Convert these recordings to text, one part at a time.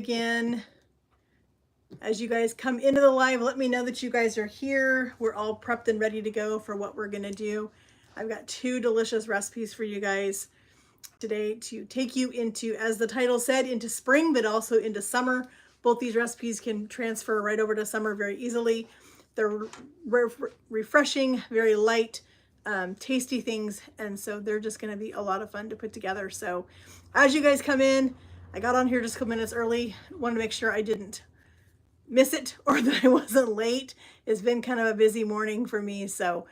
again. As you guys come into the live, let me know that you guys are here. We're all prepped and ready to go for what we're gonna do. I've got two delicious recipes for you guys today to take you into, as the title said, into spring, but also into summer. Both these recipes can transfer right over to summer very easily. They're refreshing, very light, tasty things, and so they're just going to be a lot of fun to put together. So as you guys come in, I got on here just a couple minutes early. Wanted to make sure I didn't miss it or that I wasn't late. It's been kind of a busy morning for me, so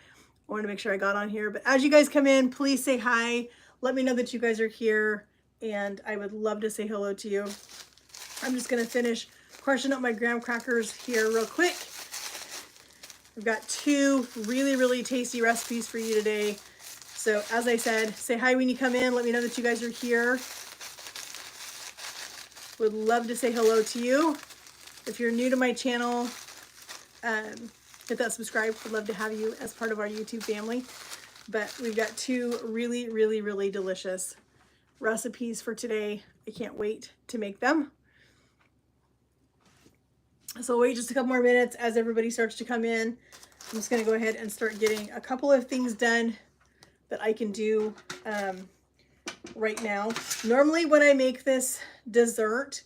I wanted to make sure I got on here. But as you guys come in, please say hi. Let me know that you guys are here, and I would love to say hello to you. I'm just going to finish crushing up my graham crackers here real quick. I've got two really tasty recipes for you today. So as I said, say hi when you come in. Let me know that you guys are here. Would love to say hello to you. If you're new to my channel, hit that subscribe. Would love to have you as part of our YouTube family. But we've got two really delicious recipes for today. I can't wait to make them. So wait just a couple more minutes as everybody starts to come in. I'm just going to go ahead and start getting a couple of things done that I can do right now. Normally when I make this dessert,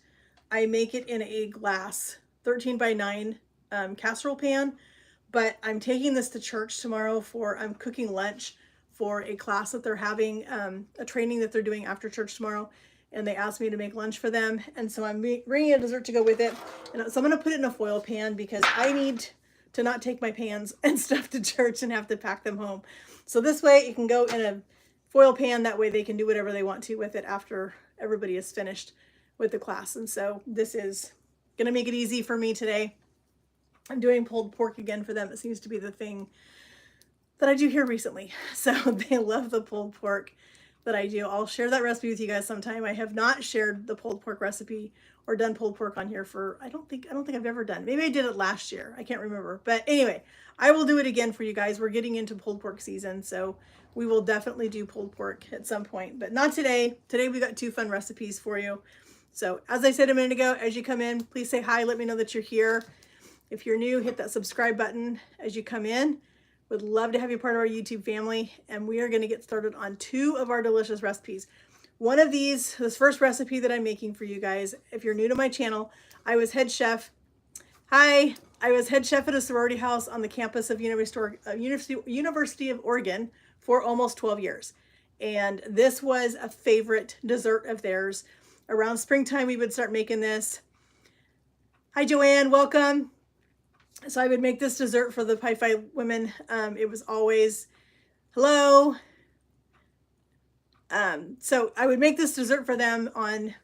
I make it in a glass 13 by 9 casserole pan, but I'm taking this to church tomorrow for cooking lunch for a class that they're having, a training that they're doing after church tomorrow. And they asked me to make lunch for them. And so I'm bringing a dessert to go with it. And so I'm going to put it in a foil pan because I need to not take my pans and stuff to church and have to pack them home. So this way it can go in a foil pan. That way they can do whatever they want to with it after everybody is finished with the class. And so this is going to make it easy for me today. I'm doing pulled pork again for them. It seems to be the thing that I do here recently. So they love the pulled pork that I do. I'll share that recipe with you guys sometime. I have not shared the pulled pork recipe or done pulled pork on here for, I don't think I've ever done. Maybe I did it last year. I can't remember. But anyway, I will do it again for you guys. We're getting into pulled pork season, so we will definitely do pulled pork at some point, but not today. Today we got two fun recipes for you. So as I said a minute ago, as you come in, please say hi. Let me know that you're here. If you're new, hit that subscribe button as you come in. Would love to have you part of our YouTube family, and we are going to get started on two of our delicious recipes. One of these, this first recipe that I'm making for you guys, if you're new to my channel, I was head chef. Hi, I was head chef at a sorority house on the campus of University of Oregon for almost 12 years. And this was a favorite dessert of theirs. Around springtime, we would start making this. Hi, Joanne, welcome. So I would make this dessert for the Pi Phi women. It was always, hello. So I would make this dessert for them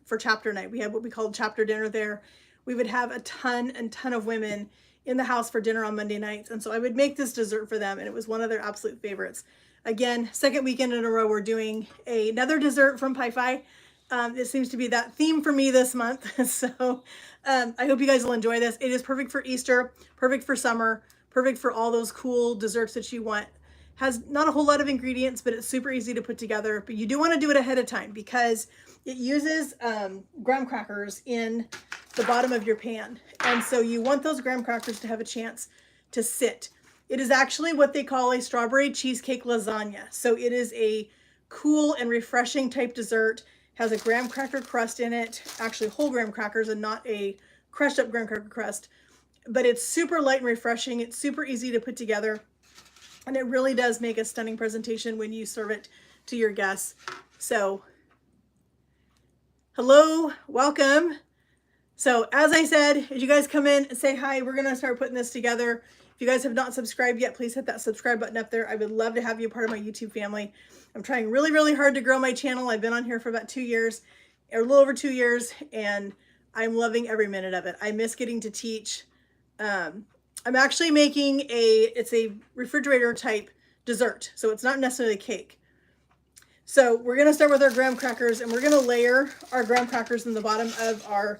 for chapter night. We had what we called chapter dinner there. We would have a ton of women in the house for dinner on Monday nights. And so I would make this dessert for them, and it was one of their absolute favorites. Again, second weekend in a row, we're doing another dessert from Pi Phi. It seems to be that theme for me this month. So I hope you guys will enjoy this. It is perfect for Easter, perfect for summer, perfect for all those cool desserts that you want. Has not a whole lot of ingredients, but it's super easy to put together. But you do want to do it ahead of time because it uses graham crackers in the bottom of your pan. And so you want those graham crackers to have a chance to sit. It is actually what they call a strawberry cheesecake lasagna. So it is a cool and refreshing type dessert. Has a graham cracker crust in it, actually whole graham crackers and not a crushed up graham cracker crust. But it's super light and refreshing. It's super easy to put together. And it really does make a stunning presentation when you serve it to your guests. So, hello, welcome. So as I said, as you guys come in and say hi, we're gonna start putting this together. If you guys have not subscribed yet, please hit that subscribe button up there. I would love to have you part of my YouTube family. I'm trying really hard to grow my channel. I've been on here for about 2 years, or a little over 2 years, and I'm loving every minute of it. I miss getting to teach. I'm actually making it's a refrigerator type dessert. So it's not necessarily a cake. So we're gonna start with our graham crackers, and we're gonna layer our graham crackers in the bottom of our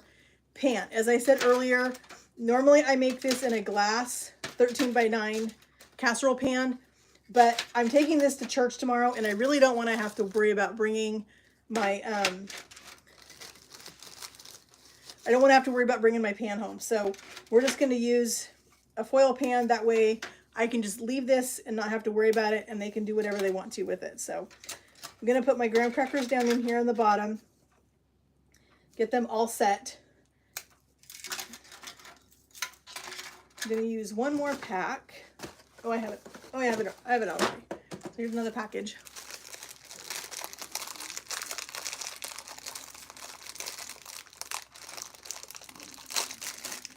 pan. As I said earlier, normally I make this in a glass 13 by 9 casserole pan, but I'm taking this to church tomorrow, and I really don't want to have to worry about bringing my I don't want to have to worry about bringing my pan home. So we're just going to use a foil pan. That way I can just leave this and not have to worry about it, and they can do whatever they want to with it. So I'm going to put my graham crackers down in here on the bottom, get them all set. I'm going to use one more pack. Oh, I have it. Oh, I have it already. So here's another package.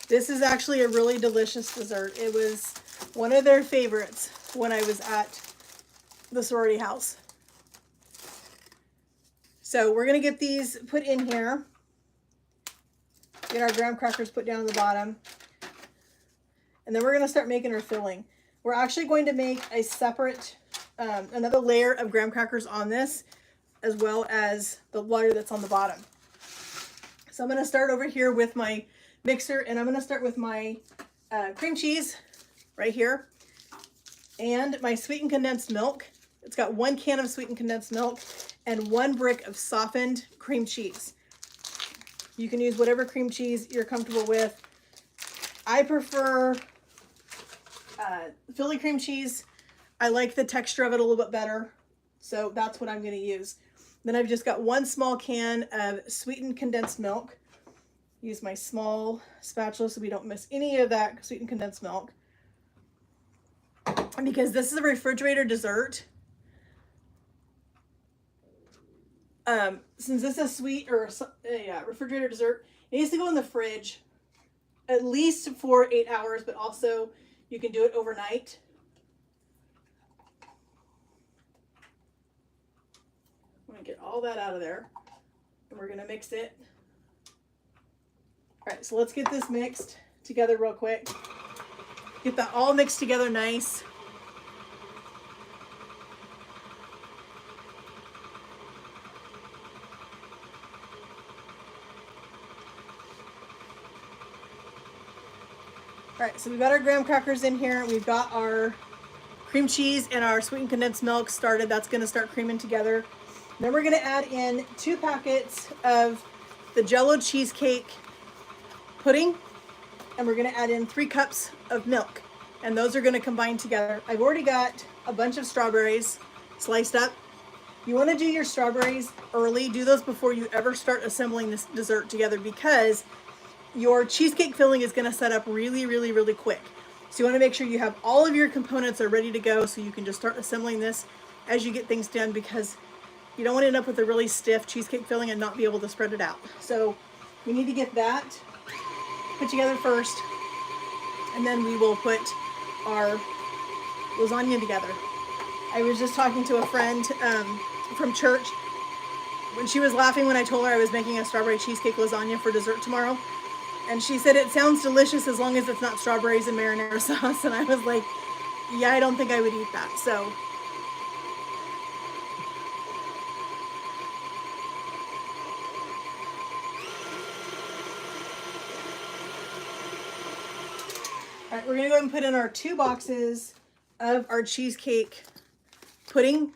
This is actually a really delicious dessert. It was one of their favorites when I was at the sorority house. So we're going to get these put in here. Get our graham crackers put down on the bottom. And then we're going to start making our filling. We're actually going to make a separate, another layer of graham crackers on this, as well as the layer that's on the bottom. So I'm going to start over here with my mixer, and I'm going to start with my cream cheese right here and my sweetened condensed milk. It's got 1 can of sweetened condensed milk and 1 brick of softened cream cheese. You can use whatever cream cheese you're comfortable with. I prefer Philly cream cheese. I like the texture of it a little bit better, so that's what I'm going to use. Then I've just got 1 small can of sweetened condensed milk. Use my small spatula so we don't miss any of that sweetened condensed milk. And because this is a refrigerator dessert, since this is sweet or refrigerator dessert, it needs to go in the fridge at least for 8 hours, but also you can do it overnight. I'm gonna get all that out of there, and we're gonna mix it. All right, so let's get this mixed together real quick. Get that all mixed together nice. All right, so we've got our graham crackers in here. We've got our cream cheese and our sweetened condensed milk started. That's gonna start creaming together. Then we're gonna add in 2 packets of the Jell-O cheesecake pudding, and we're going to add in 3 cups of milk, and those are going to combine together. I've already got a bunch of strawberries sliced up. You want to do your strawberries early. Do those before you ever start assembling this dessert together, because your cheesecake filling is going to set up really, really, really quick. So you want to make sure you have all of your components are ready to go, so you can just start assembling this as you get things done, because you don't want to end up with a really stiff cheesecake filling and not be able to spread it out. So we need to get that put together first, and then we will put our lasagna together. I was just talking to a friend from church when she was laughing when I told her I was making a strawberry cheesecake lasagna for dessert tomorrow, and she said it sounds delicious as long as it's not strawberries and marinara sauce, and I was like, yeah, I don't think I would eat that. So all right, we're going to go ahead and put in our 2 boxes of our cheesecake pudding.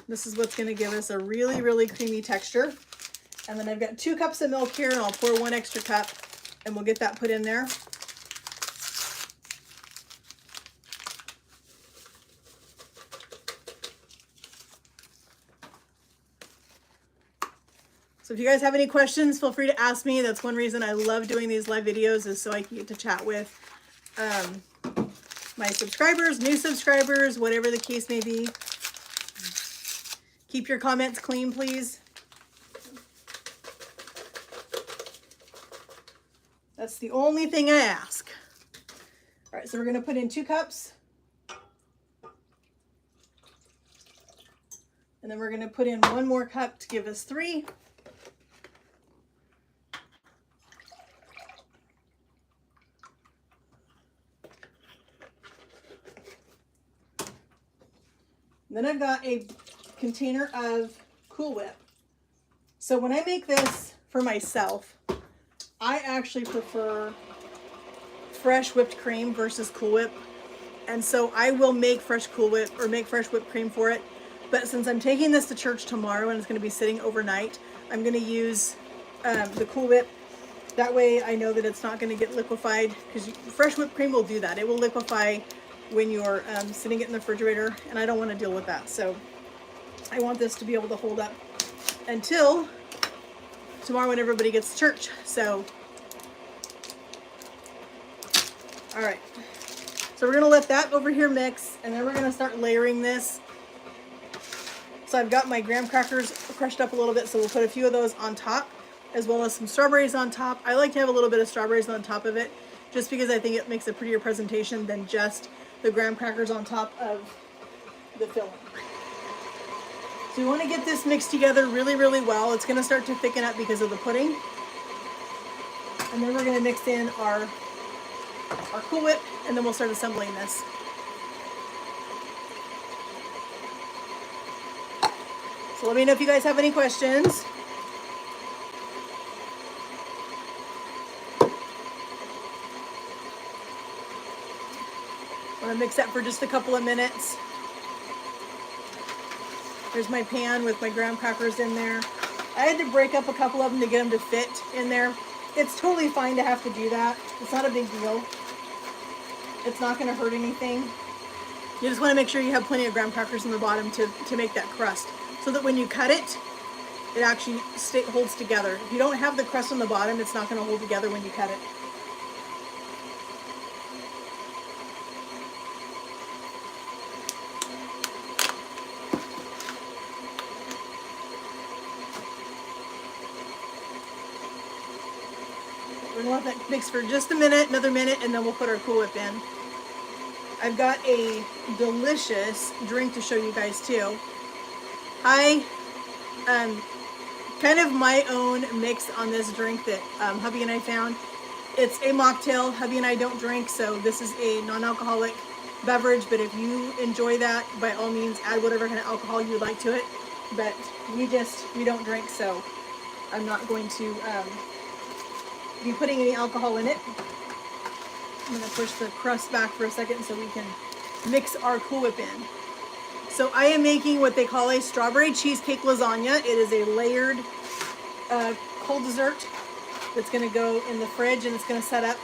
This is what's going to give us a really, really creamy texture. And then I've got 2 cups of milk here, and I'll pour 1 extra cup, and we'll get that put in there. So if you guys have any questions, feel free to ask me. That's one reason I love doing these live videos, is so I can get to chat with my subscribers, new subscribers, whatever the case may be. Keep your comments clean, please. That's the only thing I ask. All right, so we're going to put in 2 cups. And then we're going to put in 1 more cup to give us 3. Then I've got a container of Cool Whip. So when I make this for myself, I actually prefer fresh whipped cream versus Cool Whip. And so I will make fresh Cool Whip or make fresh whipped cream for it. But since I'm taking this to church tomorrow and it's going to be sitting overnight, I'm going to use the Cool Whip. That way I know that it's not going to get liquefied, because fresh whipped cream will do that. It will liquefy when you're sitting it in the refrigerator, and I don't want to deal with that. So I want this to be able to hold up until tomorrow when everybody gets to church. So, all right. So we're going to let that over here mix, and then we're going to start layering this. So I've got my graham crackers crushed up a little bit, so we'll put a few of those on top, as well as some strawberries on top. I like to have a little bit of strawberries on top of it, just because I think it makes a prettier presentation than just the graham crackers on top of the filling. So we want to get this mixed together really, really well. It's going to start to thicken up because of the pudding. And then we're going to mix in our Cool Whip, and then we'll start assembling this. So let me know if you guys have any questions. I'm going to mix that for just a couple of minutes. There's my pan with my graham crackers in there. I had to break up a couple of them to get them to fit in there. It's totally fine to have to do that. It's not a big deal. It's not going to hurt anything. You just want to make sure you have plenty of graham crackers in the bottom to make that crust, so that when you cut it, it actually holds together. If you don't have the crust on the bottom, it's not going to hold together when you cut it. We're going to let that mix for just a minute, another minute, and then we'll put our Cool Whip in. I've got a delicious drink to show you guys too. I kind of my own mix on this drink that hubby and I found. It's a mocktail. Hubby and I don't drink, so this is a non-alcoholic beverage, but if you enjoy that, by all means add whatever kind of alcohol you would like to it. But we don't drink, so I'm not going to be putting any alcohol in it. I'm going to push the crust back for a second so we can mix our Cool Whip in. So I am making what they call a strawberry cheesecake lasagna. It is a layered cold dessert that's going to go in the fridge, and it's going to set up.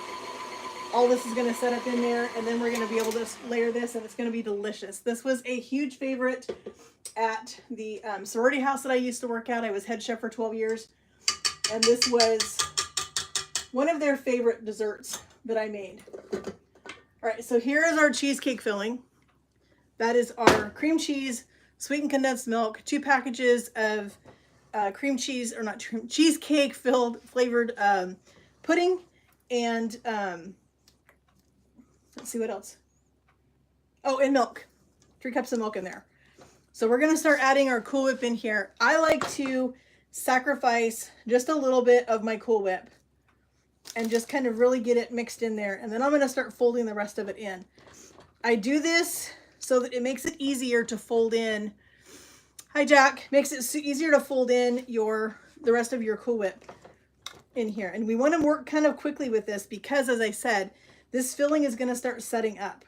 All this is going to set up in there, and then we're going to be able to layer this, and it's going to be delicious. This was a huge favorite at the sorority house that I used to work at. I was head chef for 12 years, and this was one of their favorite desserts that I made. All right, so here is our cheesecake filling. That is our cream cheese, sweetened condensed milk, 2 packages of cream cheese, or not cheesecake flavored pudding, and let's see what else. Oh, and milk. 3 cups of milk in there. So we're gonna start adding our Cool Whip in here. I like to sacrifice just a little bit of my Cool Whip and just kind of really get it mixed in there. And then I'm gonna start folding the rest of it in. I do this so that it makes it easier to fold in. Hi, Jack. Makes it easier to fold in the rest of your Cool Whip in here. And we want to work kind of quickly with this because, as I said, this filling is going to start setting up.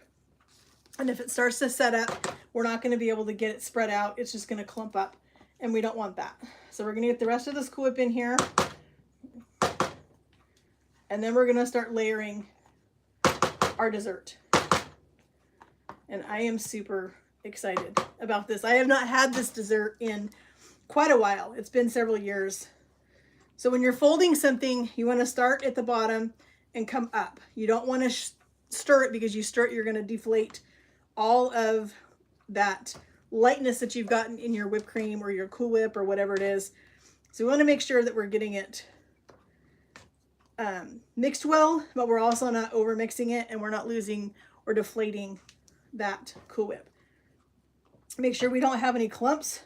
And if it starts to set up, we're not going to be able to get it spread out. It's just going to clump up, and we don't want that. So we're going to get the rest of this Cool Whip in here. And then we're going to start layering our dessert. And I am super excited about this. I have not had this dessert in quite a while. It's been several years. So when you're folding something, you want to start at the bottom and come up. You don't want to stir it, because you stir it, you're going to deflate all of that lightness that you've gotten in your whipped cream or your Cool Whip or whatever it is. So we want to make sure that we're getting it mixed well, but we're also not over mixing it, and we're not losing or deflating that Cool Whip. Make sure we don't have any clumps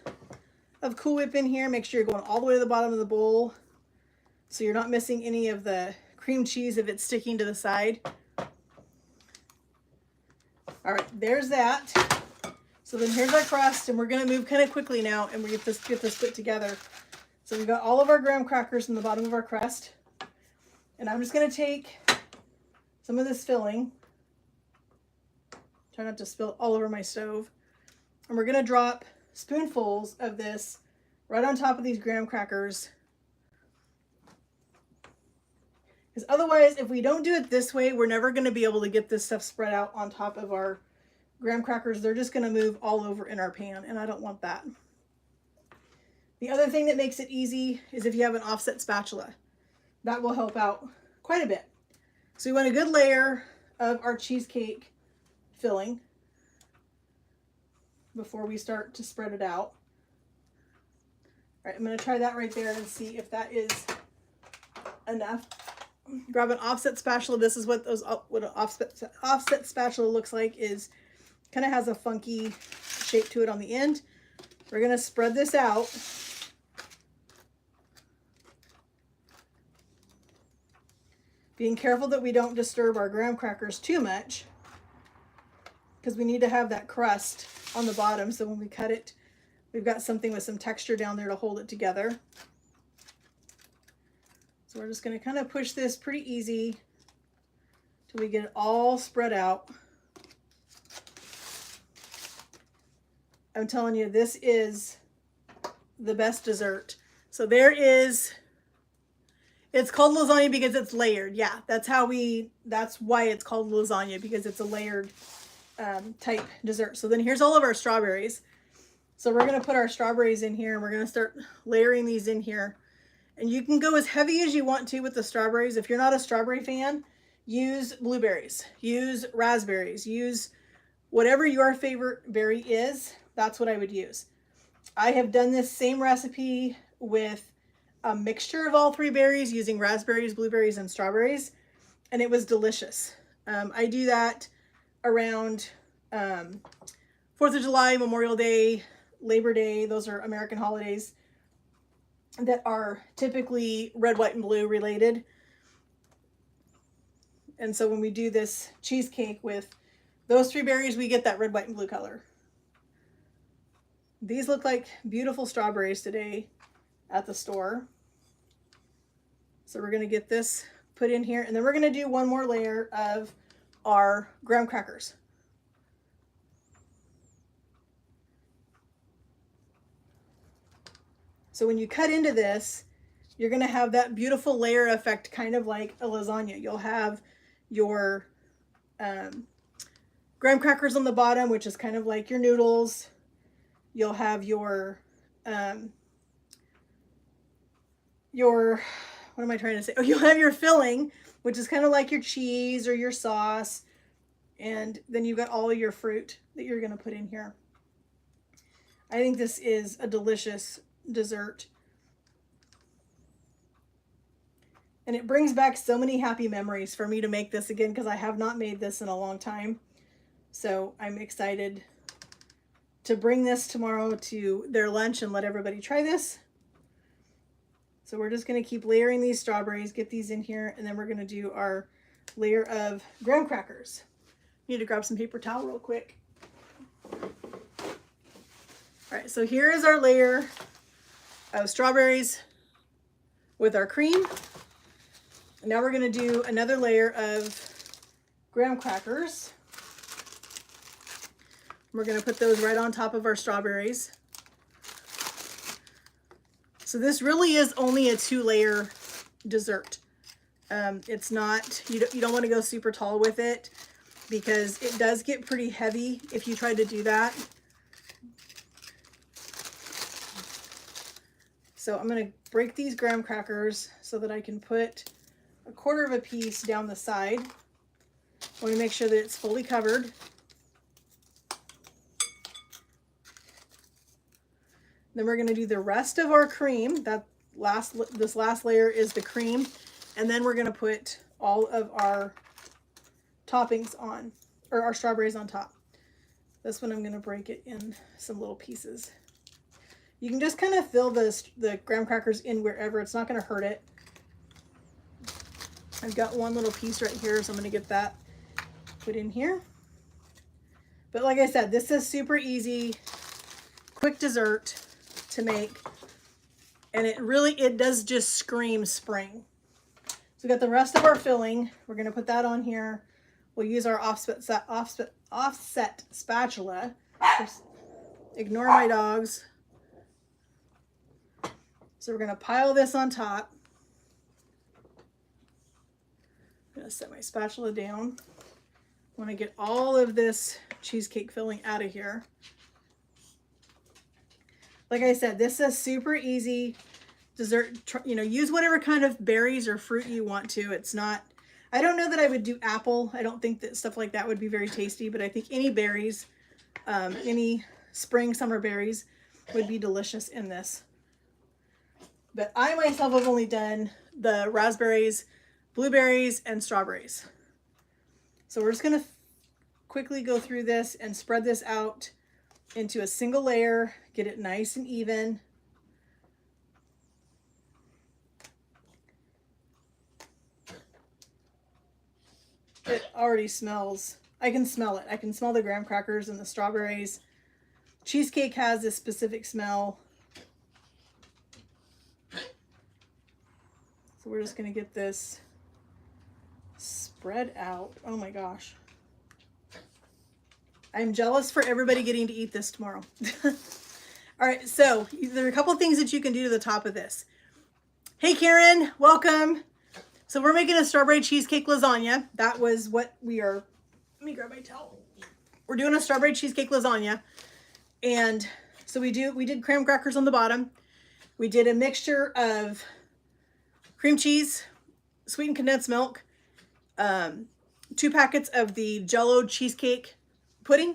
of Cool Whip in here. Make sure you're going all the way to the bottom of the bowl, so you're not missing any of the cream cheese if it's sticking to the side. All right, there's that. So then here's our crust, and we're going to move kind of quickly now, and we get this put together. So we've got all of our graham crackers in the bottom of our crust, and I'm just going to take some of this filling. Try not to spill it all over my stove. And we're going to drop spoonfuls of this right on top of these graham crackers. Because otherwise, if we don't do it this way, we're never going to be able to get this stuff spread out on top of our graham crackers. They're just going to move all over in our pan, and I don't want that. The other thing that makes it easy is if you have an offset spatula. That will help out quite a bit. So we want a good layer of our cheesecake filling before we start to spread it out. All right, I'm going to try that right there and see if that is enough. Grab an offset spatula. This is what an offset spatula looks like. Is kind of has a funky shape to it on the end. We're going to spread this out. Being careful that we don't disturb our graham crackers too much, because we need to have that crust on the bottom, so when we cut it, we've got something with some texture down there to hold it together. So we're just going to kind of push this pretty easy till we get it all spread out. I'm telling you, this is the best dessert. So there is, it's called lasagna because it's layered. Yeah, that's why it's called lasagna, because it's a layered type dessert. So then here's all of our strawberries. So we're going to put our strawberries in here, and we're going to start layering these in here. And you can go as heavy as you want to with the strawberries. If you're not a strawberry fan, use blueberries, use raspberries, use whatever your favorite berry is. That's what I would use. I have done this same recipe with a mixture of all three berries using raspberries, blueberries, and strawberries, and it was delicious. I do that around 4th of July, Memorial Day, Labor Day. Those are American holidays that are typically red, white, and blue related. And so when we do this cheesecake with those three berries, we get that red, white, and blue color. These look like beautiful strawberries today at the store. So we're going to get this put in here, and then we're going to do one more layer of our graham crackers. So when you cut into this, you're going to have that beautiful layer effect, kind of like a lasagna. You'll have your graham crackers on the bottom, which is kind of like your noodles. You'll have your what am I trying to say? Oh, you'll have your filling, which is kind of like your cheese or your sauce. And then you've got all of your fruit that you're going to put in here. I think this is a delicious dessert. And it brings back so many happy memories for me to make this again, because I have not made this in a long time. So I'm excited to bring this tomorrow to their lunch and let everybody try this. So we're just going to keep layering these strawberries, get these in here, and then we're going to do our layer of graham crackers. Need to grab some paper towel real quick. All right, so here is our layer of strawberries with our cream. And now we're going to do another layer of graham crackers. We're going to put those right on top of our strawberries. So this really is only a 2-layer dessert. It's not, you don't want to go super tall with it, because it does get pretty heavy if you try to do that. So I'm going to break these graham crackers so that I can put 1/4 of a piece down the side. I want to make sure that it's fully covered. Then we're going to do the rest of our cream. This last layer is the cream. And then we're going to put all of our toppings on, or our strawberries on top. This one I'm going to break it in some little pieces. You can just kind of fill the graham crackers in wherever. It's not going to hurt it. I've got one little piece right here, so I'm going to get that put in here. But like I said, this is super easy, quick dessert to make. And it does just scream spring. So we got the rest of our filling. We're going to put that on here. We'll use our offset spatula. Just ignore my dogs. So we're going to pile this on top. to set my spatula down. I want to get all of this cheesecake filling out of here. Like I said, this is a super easy dessert. You know, use whatever kind of berries or fruit you want to. It's not, I don't know that I would do apple. I don't think that stuff like that would be very tasty, but I think any berries, any spring, summer berries would be delicious in this. But I myself have only done the raspberries, blueberries, and strawberries. So we're just going to quickly go through this and spread this out into a single layer, get it nice and even. It already smells, I can smell it. I can smell the graham crackers and the strawberries. Cheesecake has this specific smell. So we're just going to get this spread out. Oh my gosh. I'm jealous for everybody getting to eat this tomorrow. All right, so there are a couple things that you can do to the top of this. Hey Karen, welcome. So we're making a strawberry cheesecake lasagna. That was what we are, let me grab my towel. We're doing a strawberry cheesecake lasagna. And so we did graham crackers on the bottom. We did a mixture of cream cheese, sweetened condensed milk, 2 packets of the Jell-O cheesecake pudding,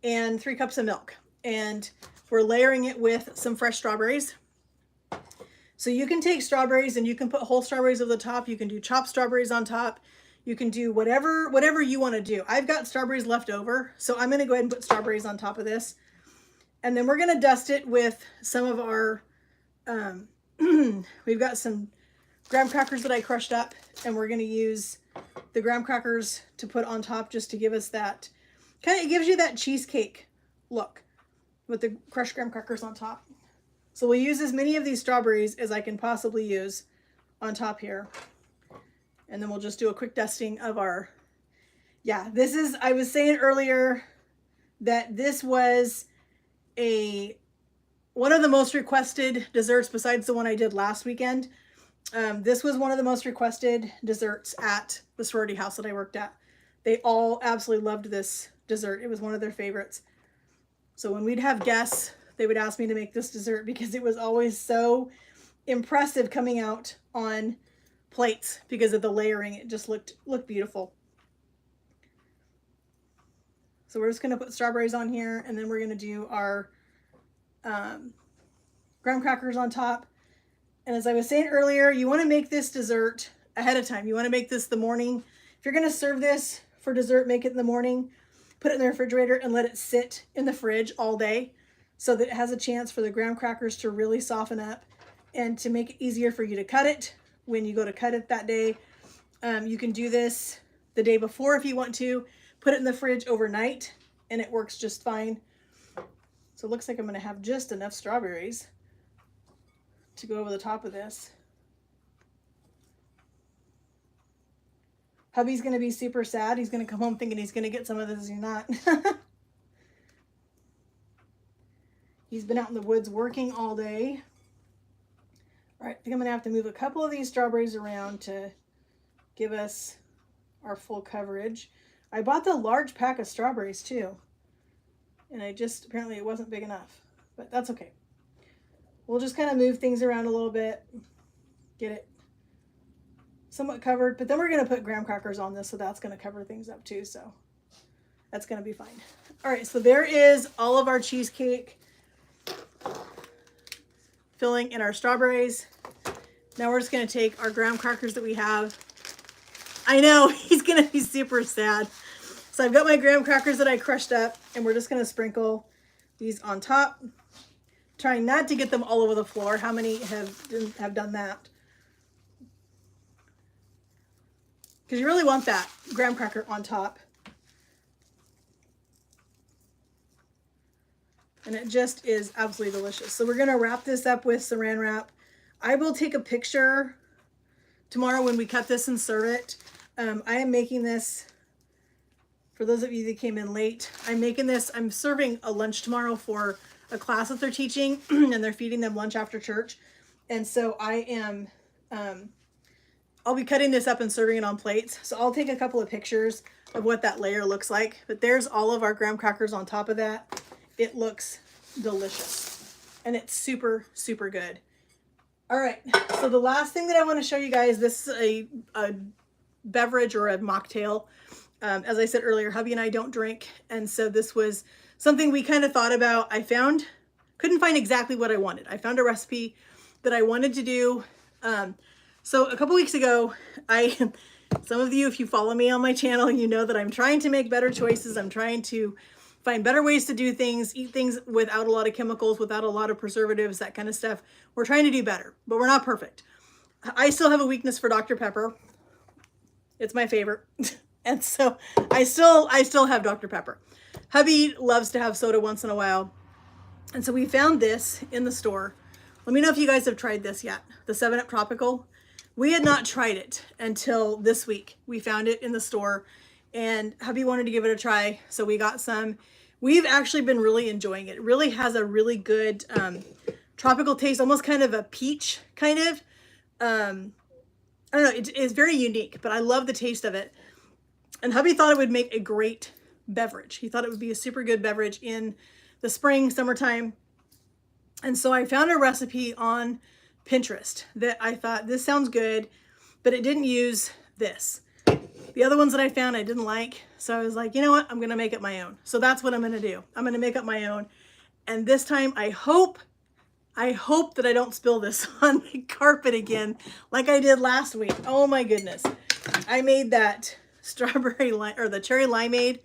and 3 cups of milk. And we're layering it with some fresh strawberries. So you can take strawberries and you can put whole strawberries over the top. You can do chopped strawberries on top. You can do whatever you want to do. I've got strawberries left over, so I'm going to go ahead and put strawberries on top of this. And then we're going to dust it with some of our, we've got some graham crackers that I crushed up, and we're going to use the graham crackers to put on top just to give us that, it gives you that cheesecake look with the crushed graham crackers on top. So we'll use as many of these strawberries as I can possibly use on top here. And then we'll just do a quick dusting of our, yeah, this is, I was saying earlier that this was one of the most requested desserts besides the one I did last weekend. This was one of the most requested desserts at the sorority house that I worked at. They all absolutely loved this dessert. It was one of their favorites. So when we'd have guests, they would ask me to make this dessert because it was always so impressive coming out on plates because of the layering. It just looked beautiful. So we're just going to put strawberries on here, and then we're going to do our graham crackers on top. And as I was saying earlier, you want to make this dessert ahead of time. You want to make this the morning. If you're going to serve this for dessert, make it in the morning, put it in the refrigerator and let it sit in the fridge all day so that it has a chance for the graham crackers to really soften up and to make it easier for you to cut it when you go to cut it that day. You can do this the day before if you want to. Put it in the fridge overnight and it works just fine. So it looks like I'm going to have just enough strawberries to go over the top of this. Hubby's going to be super sad. He's going to come home thinking he's going to get some of this. He's not. He's been out in the woods working all day. All right, I think I'm going to have to move a couple of these strawberries around to give us our full coverage. I bought the large pack of strawberries too. And apparently it wasn't big enough, but that's okay. We'll just kind of move things around a little bit, get it somewhat covered, but then we're going to put graham crackers on this, so that's going to cover things up too, so that's going to be fine. All right, so there is all of our cheesecake filling in our strawberries. Now we're just going to take our graham crackers that we have. I know, he's going to be super sad. So I've got my graham crackers that I crushed up, and we're just going to sprinkle these on top. Trying not to get them all over the floor. How many have done that? Because you really want that graham cracker on top. And it just is absolutely delicious. So we're going to wrap this up with saran wrap. I will take a picture tomorrow when we cut this and serve it. I am making this, for those of you that came in late, I'm serving a lunch tomorrow for a class that they're teaching, and they're feeding them lunch after church. And so I am I'll be cutting this up and serving it on plates. So I'll take a couple of pictures of what that layer looks like. But there's all of our graham crackers on top of that. It looks delicious. And it's super, super good. All right. So the last thing that I want to show you guys, this is a beverage or a mocktail. As I said earlier, hubby and I don't drink. And so this was something we kind of thought about. Couldn't find exactly what I wanted. I found a recipe that I wanted to do. So a couple weeks ago, some of you, if you follow me on my channel, you know that I'm trying to make better choices. I'm trying to find better ways to do things, eat things without a lot of chemicals, without a lot of preservatives, that kind of stuff. We're trying to do better, but we're not perfect. I still have a weakness for Dr. Pepper. It's my favorite. And so I still have Dr. Pepper. Hubby loves to have soda once in a while. And so we found this in the store. Let me know if you guys have tried this yet. The 7-Up Tropical. We had not tried it until this week. We found it in the store and hubby wanted to give it a try. So we got some. We've actually been really enjoying it. It really has a really good tropical taste, almost kind of a peach kind of. I don't know, it's very unique, but I love the taste of it. And hubby thought it would make a great beverage. He thought it would be a super good beverage in the spring, summertime. And so I found a recipe on Pinterest that I thought, this sounds good, but it didn't use this. The other ones that I found I didn't like. So I was like, you know what? I'm going to make it my own. So that's what I'm going to do. I'm going to make up my own. And this time I hope that I don't spill this on the carpet again like I did last week. Oh my goodness. I made that strawberry lime or the cherry limeade.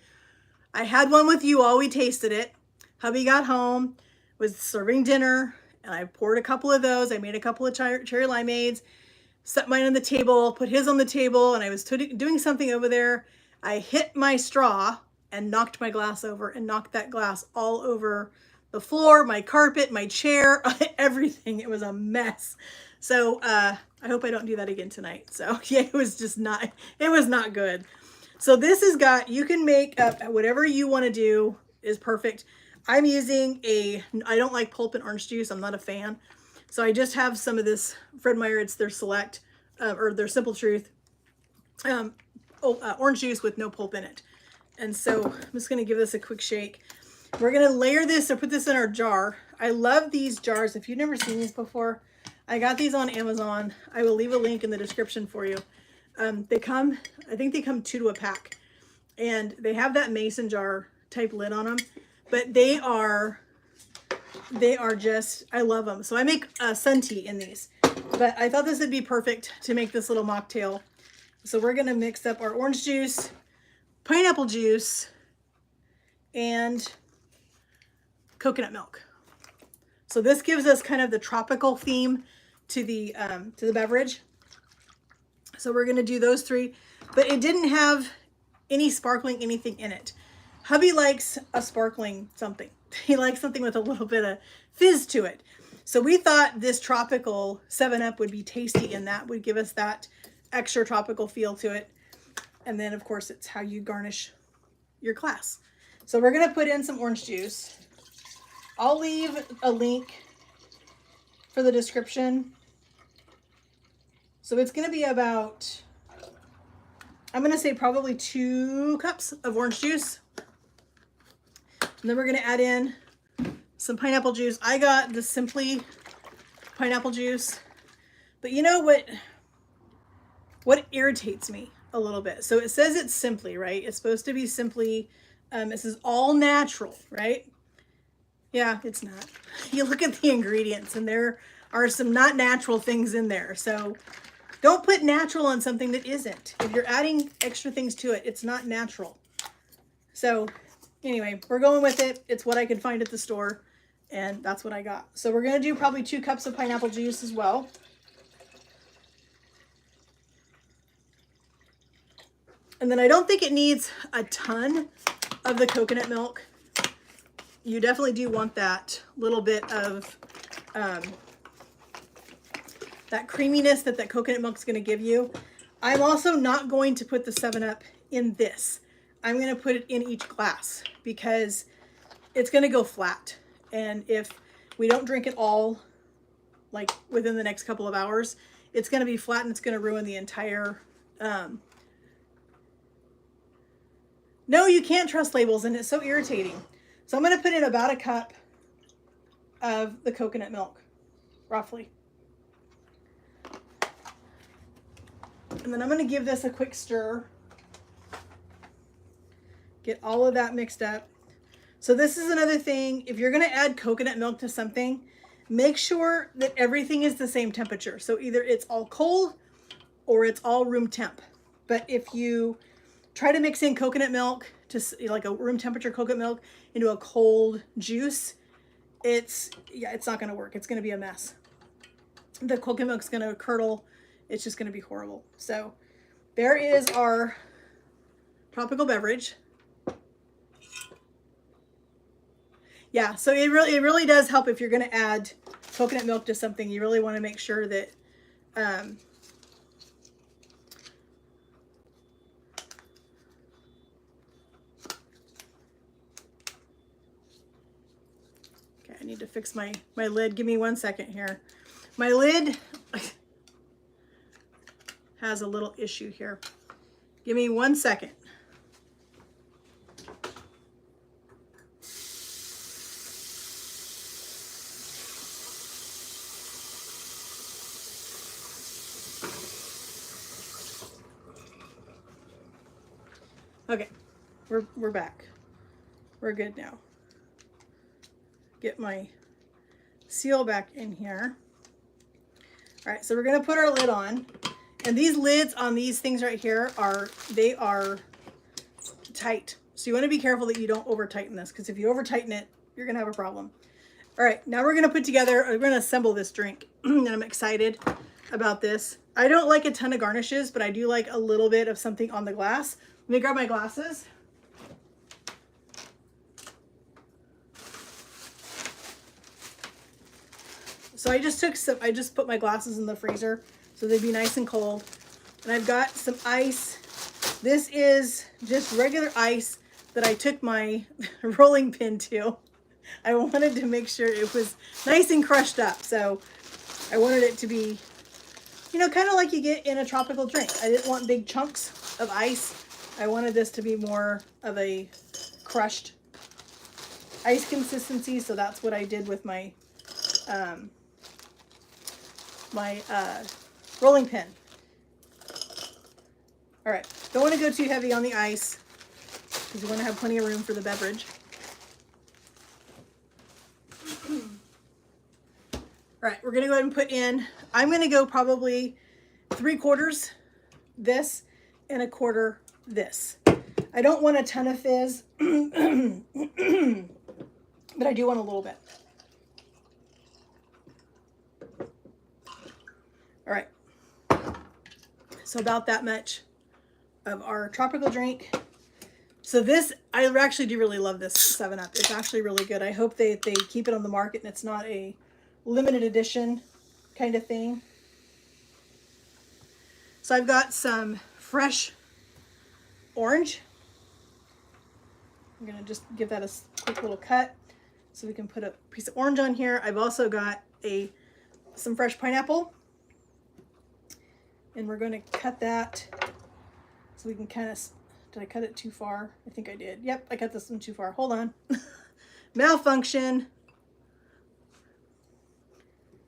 I had one with you all. We tasted it. Hubby got home, was serving dinner, and I poured a couple of those. I made a couple of cherry limeades, set mine on the table, put his on the table, and I was doing something over there. I hit my straw and knocked my glass over and knocked that glass all over the floor, my carpet, my chair, everything. It was a mess. So I hope I don't do that again tonight. So yeah, it was not good. So this has got, you can make up whatever you want to do is perfect. I'm using I don't like pulp and orange juice. I'm not a fan. So I just have some of this Fred Meyer, it's their select, or their Simple Truth, orange juice with no pulp in it. And so I'm just going to give this a quick shake. We're going to layer this or put this in our jar. I love these jars. If you've never seen these before, I got these on Amazon. I will leave a link in the description for you. I think they come 2 to a pack. And they have that mason jar type lid on them. But they are just, I love them. So I make sun tea in these. But I thought this would be perfect to make this little mocktail. So we're going to mix up our orange juice, pineapple juice, and coconut milk. So this gives us kind of the tropical theme to the beverage. So we're going to do those 3. But it didn't have any sparkling anything in it. Hubby likes a sparkling something. He likes something with a little bit of fizz to it. So we thought this tropical 7-Up would be tasty and that would give us that extra tropical feel to it. And then of course it's how you garnish your glass. So we're going to put in some orange juice. I'll leave a link for the description. So it's going to be about, I'm going to say probably 2 cups of orange juice. And then we're going to add in some pineapple juice. I got the Simply pineapple juice. But you know what irritates me a little bit? So it says it's Simply, right? It's supposed to be Simply. It says all natural, right? Yeah, it's not. You look at the ingredients and there are some not natural things in there. So don't put natural on something that isn't. If you're adding extra things to it, it's not natural. So anyway, we're going with it. It's what I could find at the store, and that's what I got. So we're going to do probably 2 cups of pineapple juice as well. And then I don't think it needs a ton of the coconut milk. You definitely do want that little bit of that creaminess that coconut milk is going to give you. I'm also not going to put the 7-Up in this. I'm going to put it in each glass because it's going to go flat. And if we don't drink it all, like within the next couple of hours, it's going to be flat and it's going to ruin the entire, no, you can't trust labels, and it's so irritating. So I'm going to put in about a cup of the coconut milk, roughly. And then I'm going to give this a quick stir. Get all of that mixed up. So this is another thing. If you're going to add coconut milk to something, make sure that everything is the same temperature. So either it's all cold or it's all room temp. But if you try to mix in coconut milk to like a room temperature coconut milk into a cold juice, it's not going to work. It's going to be a mess. The coconut milk's going to curdle. It's just going to be horrible. So there is our tropical beverage. Yeah, so it really does help if you're going to add coconut milk to something. You really want to make sure that okay, I need to fix my lid. Give me 1 second here. My lid has a little issue here. Give me 1 second. Okay, we're back. We're good now. Get my seal back in here. All right, so we're gonna put our lid on. And these lids on these things right here are tight. So you wanna be careful that you don't over tighten this, because if you over tighten it, you're gonna have a problem. All right, now we're gonna we're gonna assemble this drink. And I'm excited about this. I don't like a ton of garnishes, but I do like a little bit of something on the glass. Let me grab my glasses. So I just put my glasses in the freezer so they'd be nice and cold. And I've got some ice. This is just regular ice that I took my rolling pin to. I wanted to make sure it was nice and crushed up. So I wanted it to be, you know, kind of like you get in a tropical drink. I didn't want big chunks of ice. I wanted this to be more of a crushed ice consistency. So that's what I did with my rolling pin. All right, don't want to go too heavy on the ice because you want to have plenty of room for the beverage. All right, we're gonna go ahead and put in, I'm gonna go probably 3/4 this and 1/4 this. I don't want a ton of fizz, but I do want a little bit. All right, so about that much of our tropical drink. So this, I actually do really love this 7-Up. It's actually really good. I hope they keep it on the market and it's not a limited edition kind of thing. So I've got some fresh orange. I'm gonna just give that a quick little cut so we can put a piece of orange on here. I've also got some fresh pineapple. And we're going to cut that so we can kind of, did I cut it too far? I think I did. Yep, I cut this one too far. Hold on. Malfunction.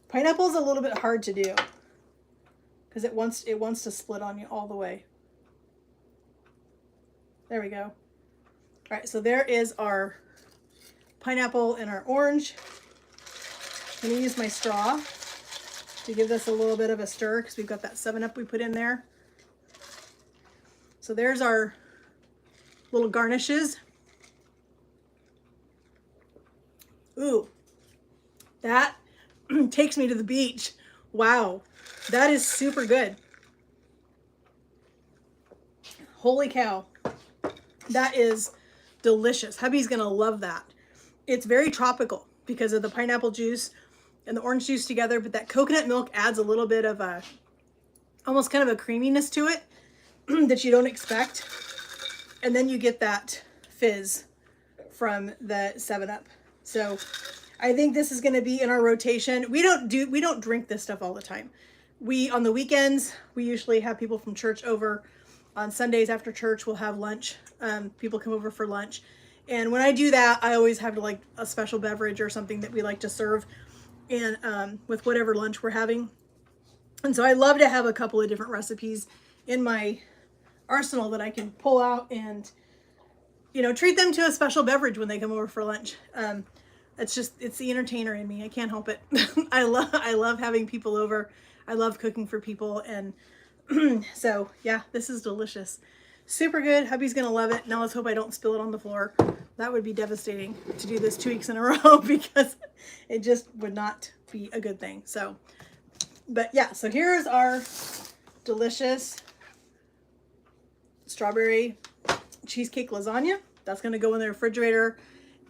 Pineapple's a little bit hard to do because it wants to split on you all the way. There we go. All right, so there is our pineapple and our orange. I'm going to use my straw to give this a little bit of a stir because we've got that 7-Up we put in there. So there's our little garnishes. Ooh, that takes me to the beach. Wow, that is super good. Holy cow, that is delicious. Hubby's gonna love that. It's very tropical because of the pineapple juice and the orange juice together, but that coconut milk adds a little bit of a, almost kind of a creaminess to it that you don't expect. And then you get that fizz from the 7-Up. So I think this is going to be in our rotation. We don't drink this stuff all the time, on the weekends, we usually have people from church over. On Sundays after church, we'll have lunch. People come over for lunch. And when I do that, I always have like a special beverage or something that we like to serve and with whatever lunch we're having. And so I love to have a couple of different recipes in my arsenal that I can pull out and, you know, treat them to a special beverage when they come over for lunch. It's the entertainer in me. I can't help it. I love having people over. I love cooking for people. And so yeah, this is delicious. Super good. Hubby's going to love it. Now let's hope I don't spill it on the floor. That would be devastating to do this 2 weeks in a row because it just would not be a good thing. So, but yeah, so here's our delicious strawberry cheesecake lasagna. That's going to go in the refrigerator,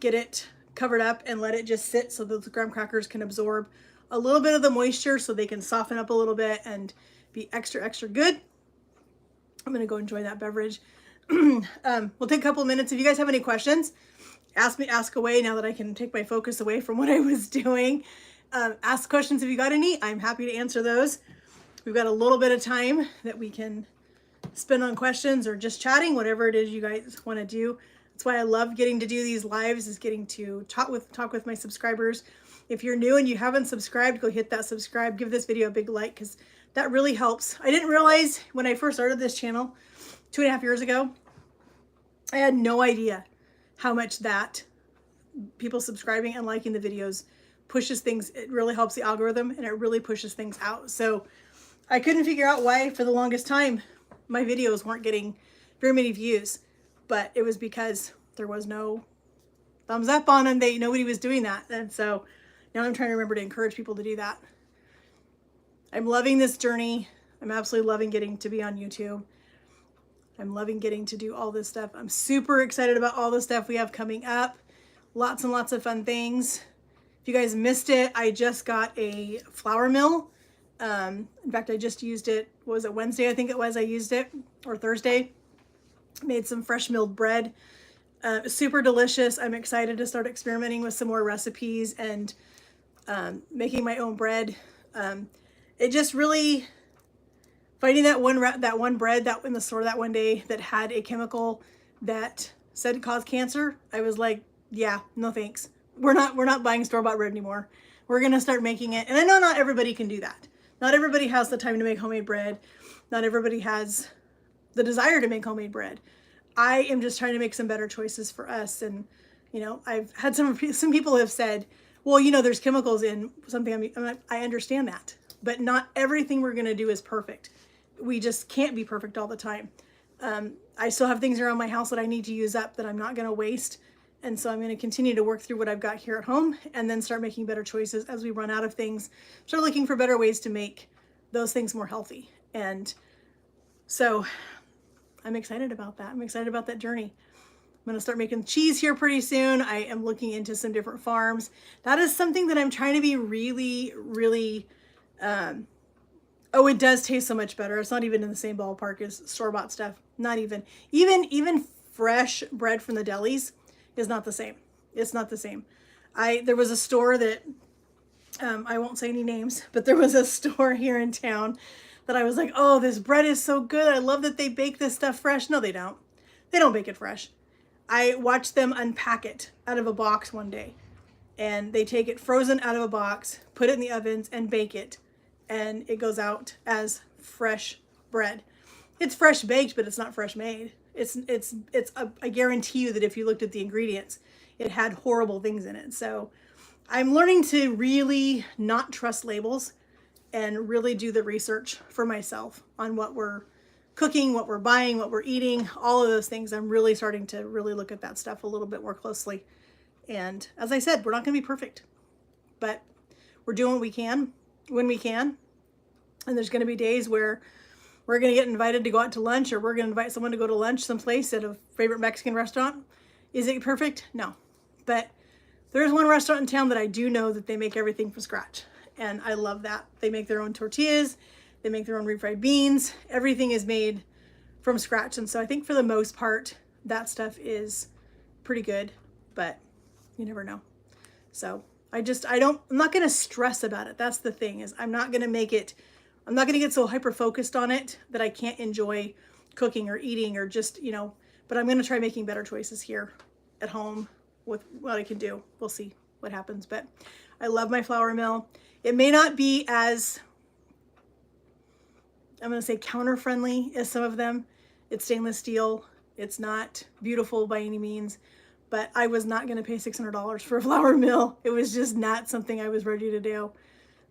get it covered up and let it just sit so that the graham crackers can absorb a little bit of the moisture so they can soften up a little bit and be extra, extra good. I'm going to go enjoy that beverage. We'll take a couple of minutes. If you guys have any questions, ask away now that I can take my focus away from what I was doing. Ask questions if you got any. I'm happy to answer those. We've got a little bit of time that we can spend on questions or just chatting, whatever it is you guys want to do. That's why I love getting to do these lives, is getting to talk with my subscribers. If you're new and you haven't subscribed, go hit that subscribe, give this video a big like, because that really helps. I didn't realize when I first started this channel 2.5 years ago, I had no idea how much that people subscribing and liking the videos pushes things. It really helps the algorithm and it really pushes things out. So I couldn't figure out why for the longest time my videos weren't getting very many views, but it was because there was no thumbs up on them. Nobody was doing that. And so now I'm trying to remember to encourage people to do that. I'm loving this journey. I'm absolutely loving getting to be on YouTube. I'm loving getting to do all this stuff. I'm super excited about all the stuff we have coming up. Lots and lots of fun things. If you guys missed it, I just got a flour mill. In fact, I just used it. What was it, Wednesday? I think it was. I used it, or Thursday. Made some fresh milled bread. Super delicious. I'm excited to start experimenting with some more recipes and making my own bread. It just really, finding that one bread that in the store that one day that had a chemical that said it caused cancer, I was like, yeah, no thanks. We're not buying store-bought bread anymore. We're gonna start making it. And I know not everybody can do that. Not everybody has the time to make homemade bread. Not everybody has the desire to make homemade bread. I am just trying to make some better choices for us. And you know, I've had some people have said, well, you know, there's chemicals in something. I understand that, but not everything we're gonna do is perfect. We just can't be perfect all the time. I still have things around my house that I need to use up that I'm not gonna waste. And so I'm going to continue to work through what I've got here at home and then start making better choices as we run out of things. Start looking for better ways to make those things more healthy. And so I'm excited about that. I'm excited about that journey. I'm going to start making cheese here pretty soon. I am looking into some different farms. That is something that I'm trying to be really, really, oh, it does taste so much better. It's not even in the same ballpark as store-bought stuff. Not even. Even fresh bread from the delis is not the same. It's not the same. There was a store that, I won't say any names, but there was a store here in town that I was like, oh, this bread is so good. I love that they bake this stuff fresh. No, they don't. They don't bake it fresh. I watched them unpack it out of a box one day, and they take it frozen out of a box, put it in the ovens and bake it. And it goes out as fresh bread. It's fresh baked, but it's not fresh made. I guarantee you that if you looked at the ingredients, it had horrible things in it. So I'm learning to really not trust labels and really do the research for myself on what we're cooking, what we're buying, what we're eating, all of those things. I'm really starting to really look at that stuff a little bit more closely. And as I said, we're not going to be perfect, but we're doing what we can when we can. And there's going to be days where we're going to get invited to go out to lunch, or we're going to invite someone to go to lunch someplace at a favorite Mexican restaurant. Is it perfect? No. But there's one restaurant in town that I do know that they make everything from scratch. And I love that. They make their own tortillas. They make their own refried beans. Everything is made from scratch. And so I think for the most part, that stuff is pretty good, but you never know. So I'm not going to stress about it. That's the thing, is I'm not going to make it I'm not going to get so hyper focused on it that I can't enjoy cooking or eating or just, you know, but I'm going to try making better choices here at home with what I can do. We'll see what happens, but I love my flour mill. It may not be as, I'm going to say, counter friendly as some of them. It's stainless steel. It's not beautiful by any means, but I was not going to pay $600 for a flour mill. It was just not something I was ready to do.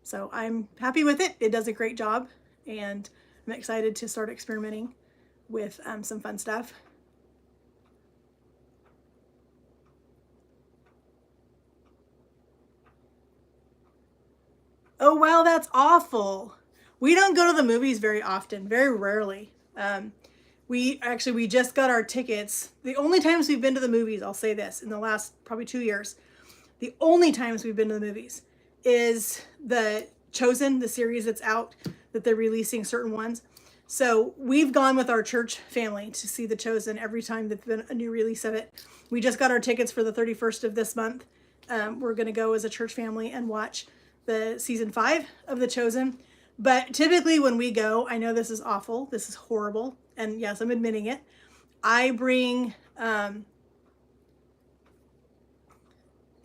So I'm happy with it. It does a great job, and I'm excited to start experimenting with some fun stuff. Oh, wow, that's awful. We don't go to the movies very often, very rarely. We just got our tickets. The only times we've been to the movies, I'll say this, in the last probably 2 years, the only times we've been to the movies is the Chosen, the series that's out, that they're releasing certain ones. So we've gone with our church family to see the Chosen every time there's been a new release of it. We just got our tickets for the 31st of this month. We're going to go as a church family and watch the season 5 of the Chosen. But typically when we go, I know this is awful, this is horrible, and yes, I'm admitting it. I bring,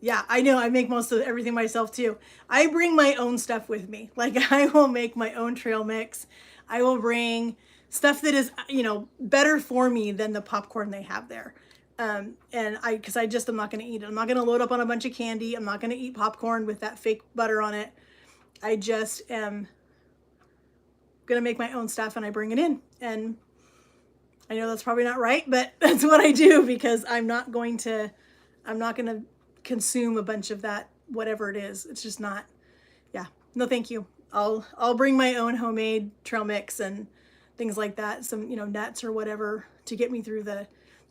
yeah, I know I make most of everything myself too. I bring my own stuff with me. Like I will make my own trail mix. I will bring stuff that is, you know, better for me than the popcorn they have there. Because I just am not going to eat it. I'm not going to load up on a bunch of candy. I'm not going to eat popcorn with that fake butter on it. I just am going to make my own stuff and I bring it in. And I know that's probably not right, but that's what I do because I'm not going to consume a bunch of that, whatever it is. It's just not, yeah, no, thank you. I'll bring my own homemade trail mix and things like that. Some, you know, nuts or whatever to get me through the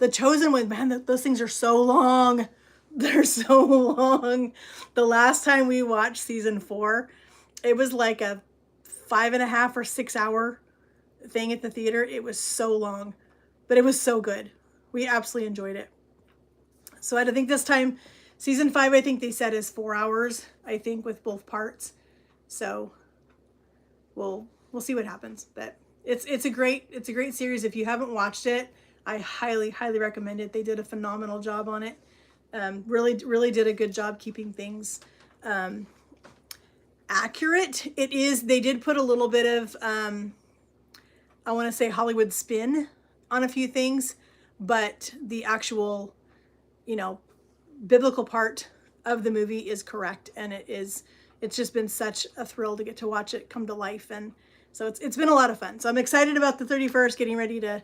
Chosen one. Man, those things are so long. They're so long. The last time we watched season 4, it was like a 5.5 or 6 hour thing at the theater. It was so long, but it was so good. We absolutely enjoyed it. So I think this time, season 5, I think they said is 4 hours, I think, with both parts. So we'll see what happens. But it's a great series. If you haven't watched it, I highly recommend it. They did a phenomenal job on it. Really did a good job keeping things accurate. It is, they did put a little bit of I want to say Hollywood spin on a few things, but the actual, you know, biblical part of the movie is correct, and it's just been such a thrill to get to watch it come to life. And so it's been a lot of fun. So I'm excited about the 31st, getting ready to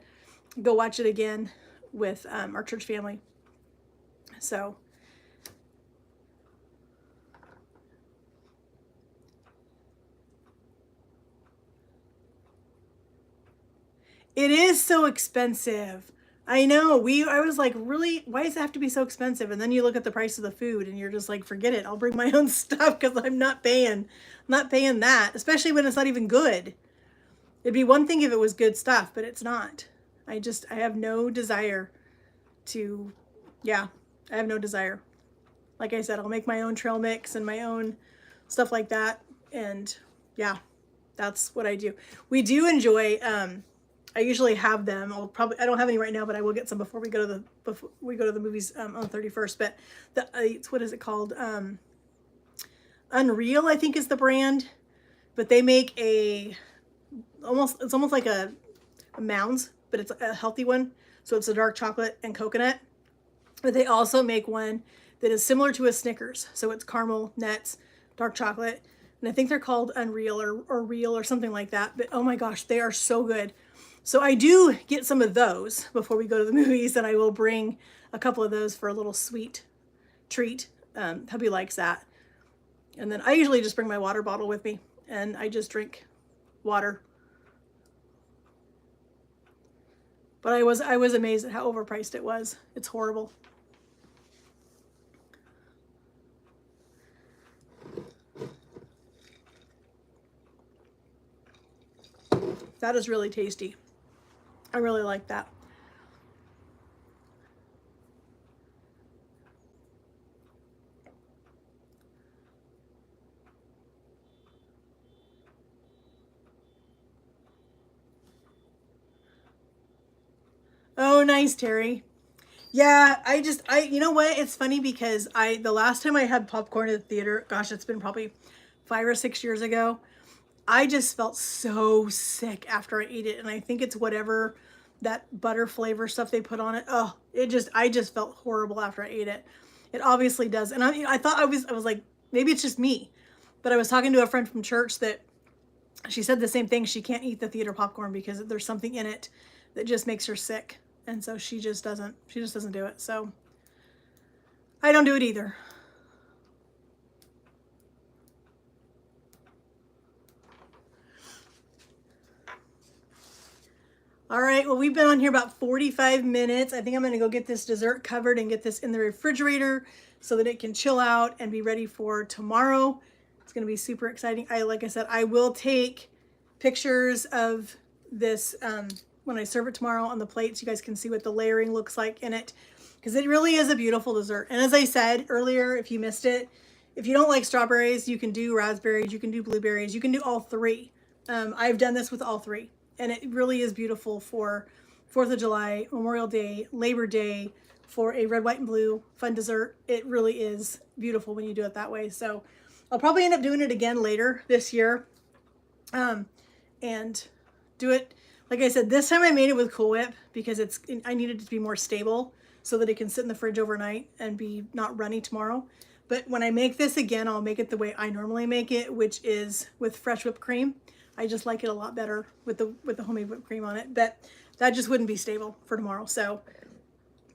go watch it again with our church family. So it is so expensive. I know. I was like, really? Why does it have to be so expensive? And then you look at the price of the food and you're just like, forget it. I'll bring my own stuff because I'm not paying that, especially when it's not even good. It'd be one thing if it was good stuff, but it's not. I have no desire to, yeah, I have no desire. Like I said, I'll make my own trail mix and my own stuff like that. And yeah, that's what I do. We do enjoy, I usually have them. I don't have any right now, but I will get some before we go to the movies on the 31st. But what is it called? Unreal, I think, is the brand. But they make it's almost like a Mounds, but it's a healthy one. So it's a dark chocolate and coconut. But they also make one that is similar to a Snickers. So it's caramel, nuts, dark chocolate. And I think they're called Unreal or Real or something like that. But oh my gosh, they are so good. So I do get some of those before we go to the movies, and I will bring a couple of those for a little sweet treat. Hubby likes that. And then I usually just bring my water bottle with me, and I just drink water. But I was amazed at how overpriced it was. It's horrible. That is really tasty. I really like that. So nice, Terry. Yeah, you know what? It's funny because the last time I had popcorn at the theater, gosh, it's been probably 5 or 6 years ago. I just felt so sick after I ate it. And I think it's whatever that butter flavor stuff they put on it. Oh, I just felt horrible after I ate it. It obviously does. And I thought I was like, maybe it's just me. But I was talking to a friend from church that she said the same thing. She can't eat the theater popcorn because there's something in it that just makes her sick. And so she just doesn't do it. So I don't do it either. All right, well, we've been on here about 45 minutes. I think I'm going to go get this dessert covered and get this in the refrigerator so that it can chill out and be ready for tomorrow. It's going to be super exciting. Like I said, I will take pictures of this when I serve it tomorrow on the plate so you guys can see what the layering looks like in it, because it really is a beautiful dessert. And as I said earlier, if you missed it, if you don't like strawberries, you can do raspberries, you can do blueberries, you can do all three. I've done this with all three. And it really is beautiful for 4th of July, Memorial Day, Labor Day, for a red, white, and blue fun dessert. It really is beautiful when you do it that way. So I'll probably end up doing it again later this year. And do it, like I said, this time I made it with Cool Whip because I needed it to be more stable so that it can sit in the fridge overnight and be not runny tomorrow. But when I make this again, I'll make it the way I normally make it, which is with fresh whipped cream. I just like it a lot better with the homemade whipped cream on it. But that just wouldn't be stable for tomorrow. So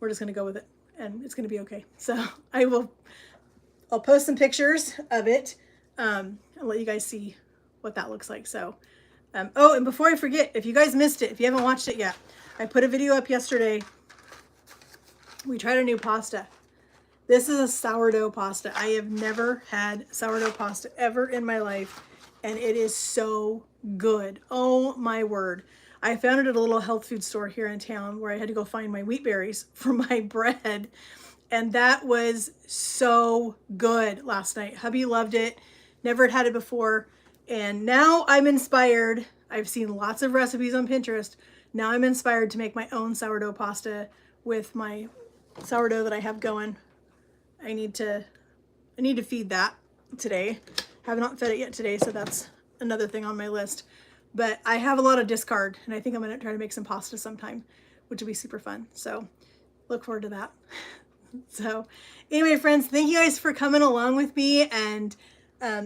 we're just going to go with it and it's going to be okay. So I'll post some pictures of it and let you guys see what that looks like. So, oh, and before I forget, if you guys missed it, if you haven't watched it yet, I put a video up yesterday. We tried a new pasta. This is a sourdough pasta. I have never had sourdough pasta ever in my life. And it is so good. Oh my word. I found it at a little health food store here in town where I had to go find my wheat berries for my bread. And that was so good last night. Hubby loved it. Never had it before. And now I'm inspired. I've seen lots of recipes on Pinterest. Now I'm inspired to make my own sourdough pasta with my sourdough that I have going. I need to feed that today. Have not fed it yet today, so that's another thing on my list. But I have a lot of discard, and I think I'm going to try to make some pasta sometime, which will be super fun. So look forward to that. So anyway, friends, thank you guys for coming along with me and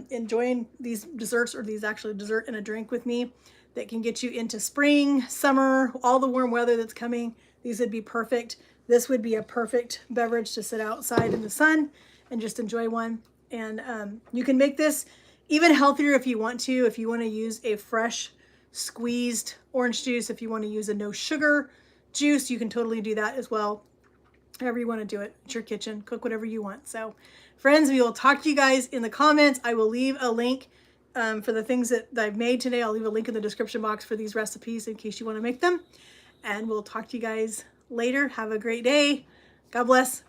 enjoying these desserts, or these actually dessert and a drink with me that can get you into spring, summer, all the warm weather that's coming. These would be perfect. This would be a perfect beverage to sit outside in the sun and just enjoy one. And you can make this even healthier if you want to. If you want to use a fresh squeezed orange juice, if you want to use a no sugar juice, you can totally do that as well. However you want to do it. It's your kitchen. Cook whatever you want. So friends, we will talk to you guys in the comments. I will leave a link for the things that I've made today. I'll leave a link in the description box for these recipes in case you want to make them. And we'll talk to you guys later. Have a great day. God bless.